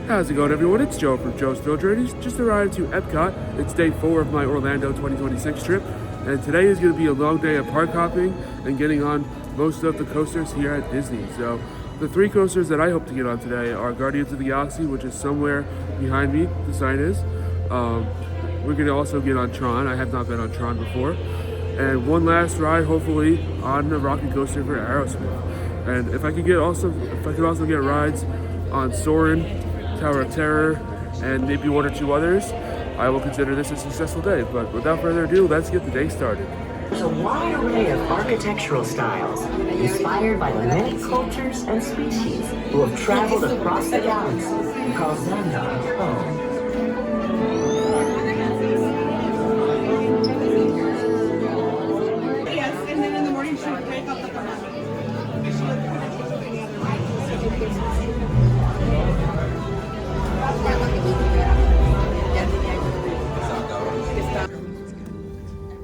How's it going, everyone? It's Joe from Joe's Thrill Journeys. Just arrived to Epcot. It's day 4 of my Orlando 2026 trip, and today is going to be a long day of park hopping and getting on most of the coasters here at Disney. So the 3 coasters that I hope to get on today are Guardians of the Galaxy, which is somewhere behind me, the sign is. We're going to also get on Tron. I have not been on Tron before. And one last ride, hopefully, on the rocket coaster for Aerosmith. And if I could also get rides on Soarin, Tower of Terror, and maybe 1 or 2 others, I will consider this a successful day. But without further ado, let's get the day started. There's a wide array of architectural styles inspired by the many cultures and species who have traveled across the galaxy and call Xandar home. Yes, and then in the morning she would break up the banana.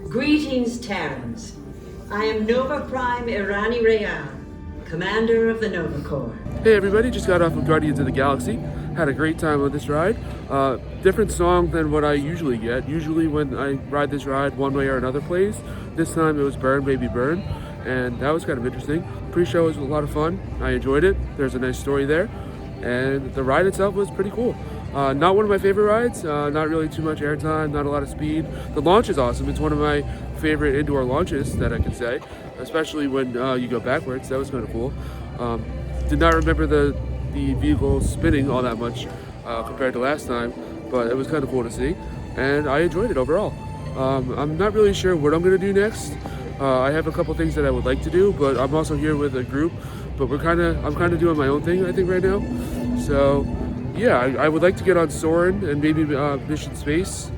Greetings, Terrans. I am Nova Prime Irani Rayan, commander of the Nova Corps. Hey everybody, just got off of Guardians of the Galaxy. Had a great time on this ride. Different song than what I usually get. Usually when I ride this ride, one way or another plays. This time it was Burn Baby Burn, and that was kind of interesting. Pre-show was a lot of fun. I enjoyed it. There's a nice story there, and the ride itself was pretty cool. Not one of my favorite rides, not really too much airtime, not a lot of speed. The launch is awesome. It's one of my favorite indoor launches that I can say, especially when you go backwards. That was kind of cool. Did not remember the vehicle spinning all that much compared to last time, but it was kind of cool to see, and I enjoyed it overall. I'm not really sure what I'm going to do next. I have a couple things that I would like to do, but I'm also here with a group, but I'm kind of doing my own thing, I think, right now. So yeah, I would like to get on Soarin and maybe Mission Space,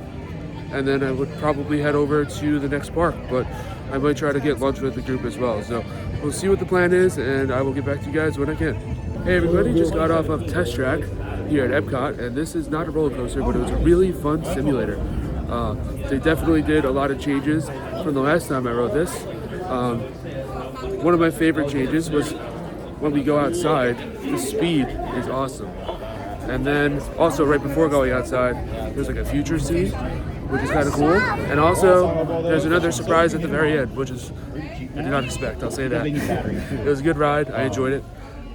and then I would probably head over to the next park, but I might try to get lunch with the group as well. So we'll see what the plan is, and I will get back to you guys when I can. Hey everybody, just got off of Test Track here at Epcot, and this is not a roller coaster, but it was a really fun simulator. They definitely did a lot of changes from the last time I rode this. One of my favorite changes was when we go outside, the speed is awesome. And then also right before going outside, there's like a future scene, which is kind of cool. And also there's another surprise at the very end, which is I did not expect, I'll say that. It was a good ride, I enjoyed it.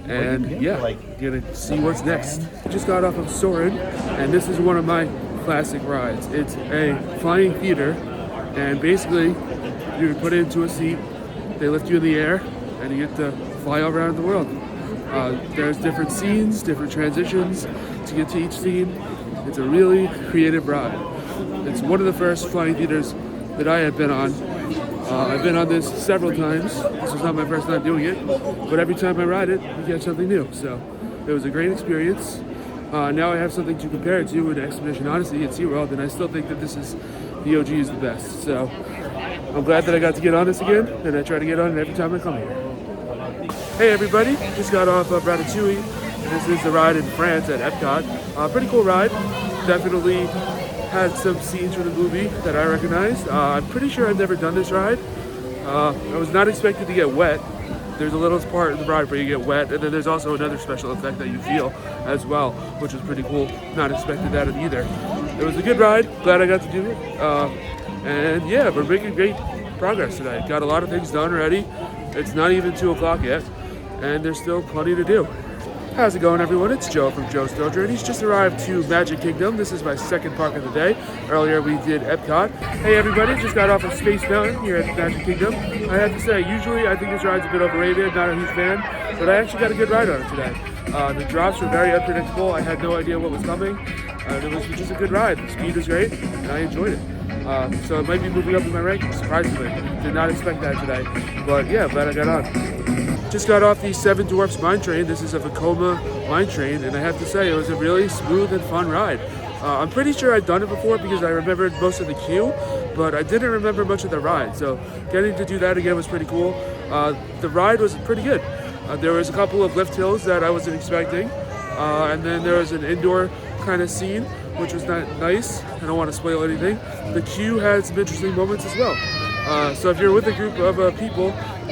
And yeah, gonna see what's next. Just got off of Soarin, and this is one of my classic rides. It's a flying theater, and basically you're put into a seat, they lift you in the air, and you get to fly all around the world. There's different scenes, different transitions to get to each scene. It's a really creative ride. It's one of the first flying theaters that I have been on. I've been on this several times. This was not my first time doing it, but every time I ride it, you get something new. So it was a great experience. Now I have something to compare it to in Expedition Odyssey at SeaWorld, and I still think that the OG is the best. So I'm glad that I got to get on this again, and I try to get on it every time I come here. Hey everybody, just got off of Ratatouille. This is the ride in France at Epcot. Pretty cool ride. Definitely had some scenes from the movie that I recognized. I'm pretty sure I've never done this ride. I was not expected to get wet. There's a little part in the ride where you get wet, and then there's also another special effect that you feel as well, which was pretty cool. Not expected that either. It was a good ride. Glad I got to do it. And yeah, we're making great progress today. Got a lot of things done already. It's not even 2 o'clock yet, and there's still plenty to do. How's it going, everyone? It's Joe from Joe's Thrill Journeys. Just arrived to Magic Kingdom. This is my second park of the day. Earlier we did Epcot. Hey everybody, just got off of Space Mountain here at Magic Kingdom. I have to say, usually I think this ride's a bit overrated, not a huge fan, but I actually got a good ride on it today. The drops were very unpredictable. I had no idea what was coming. It was just a good ride. The speed was great, and I enjoyed it. So it might be moving up in my rankings, surprisingly. Did not expect that today, but yeah, glad I got on. Just got off the 7 Dwarfs mine train. This is a Vekoma mine train, and I have to say it was a really smooth and fun ride. I'm pretty sure I'd done it before because I remembered most of the queue, but I didn't remember much of the ride, so getting to do that again was pretty cool. The ride was pretty good. There was a couple of lift hills that I wasn't expecting, and then there was an indoor kind of scene, which was not nice. I don't want to spoil anything. The queue had some interesting moments as well. So if you're with a group of people,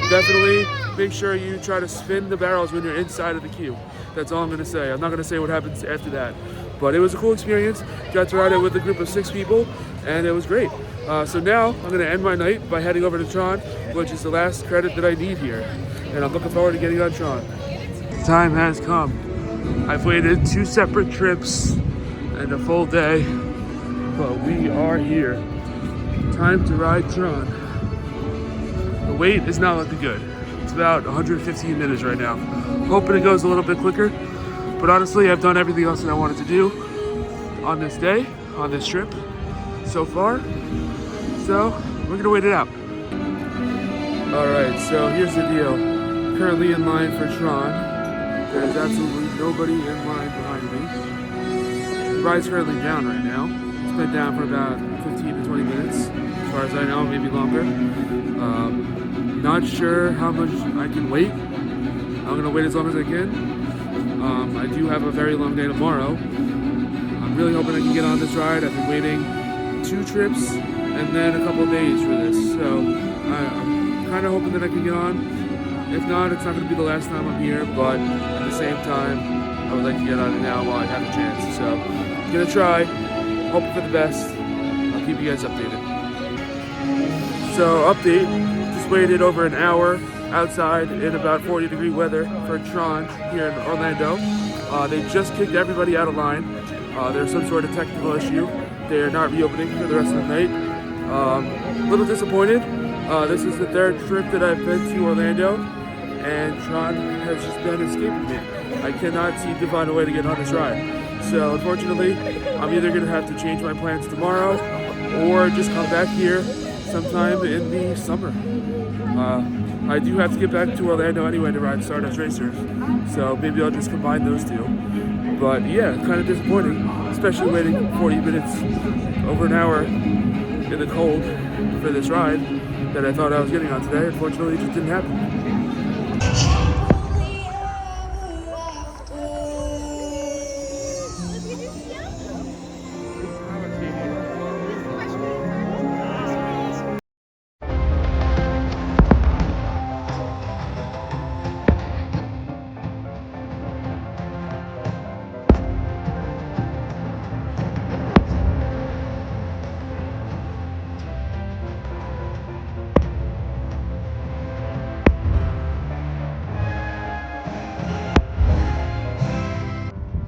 definitely make sure you try to spin the barrels when you're inside of the queue. That's all I'm gonna say. I'm not gonna say what happens after that. But it was a cool experience. Got to ride it with a group of 6 people, and it was great. So now I'm gonna end my night by heading over to Tron, which is the last credit that I need here. And I'm looking forward to getting on Tron. Time has come. I've waited 2 separate trips and a full day, but we are here. Time to ride Tron. The wait is not looking good. It's about 115 minutes right now. Hoping it goes a little bit quicker, but honestly, I've done everything else that I wanted to do on this day, on this trip so far. So we're gonna wait it out. All right, so here's the deal. Currently in line for Tron. There's absolutely nobody in line behind me. The ride's currently down right now. It's been down for about 15 to 20 minutes, as far as I know, maybe longer. Not sure how much I can wait. I'm gonna wait as long as I can. I do have a very long day tomorrow. I'm really hoping I can get on this ride. I've been waiting 2 trips and then a couple of days for this. So I'm kind of hoping that I can get on. If not, it's not gonna be the last time I'm here, but at the same time, I would like to get on it now while I have the chance. So I'm gonna try, hoping for the best. I'll keep you guys updated. So update, just waited over an hour outside in about 40-degree weather for Tron here in Orlando. They just kicked everybody out of line. There's some sort of technical issue. They're not reopening for the rest of the night. A little disappointed. This is the 3rd trip that I've been to Orlando, and Tron has just been escaping me. I cannot seem to find a way to get on this ride. So unfortunately, I'm either gonna have to change my plans tomorrow or just come back here sometime in the summer. I do have to get back to Orlando anyway to ride Stardust Racers, so maybe I'll just combine those 2. But yeah, kind of disappointing, especially waiting 40 minutes, over an hour in the cold for this ride that I thought I was getting on today. Unfortunately, it just didn't happen.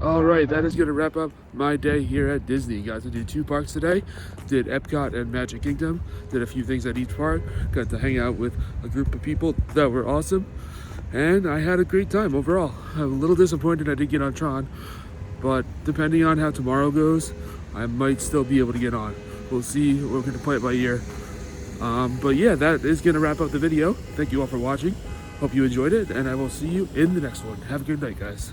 Alright, that is going to wrap up my day here at Disney. Guys, I did 2 parks today. Did Epcot and Magic Kingdom. Did a few things at each park. Got to hang out with a group of people that were awesome. And I had a great time overall. I'm a little disappointed I didn't get on Tron. But depending on how tomorrow goes, I might still be able to get on. We'll see. We're going to play it by ear. But yeah, that is going to wrap up the video. Thank you all for watching. Hope you enjoyed it. And I will see you in the next one. Have a good night, guys.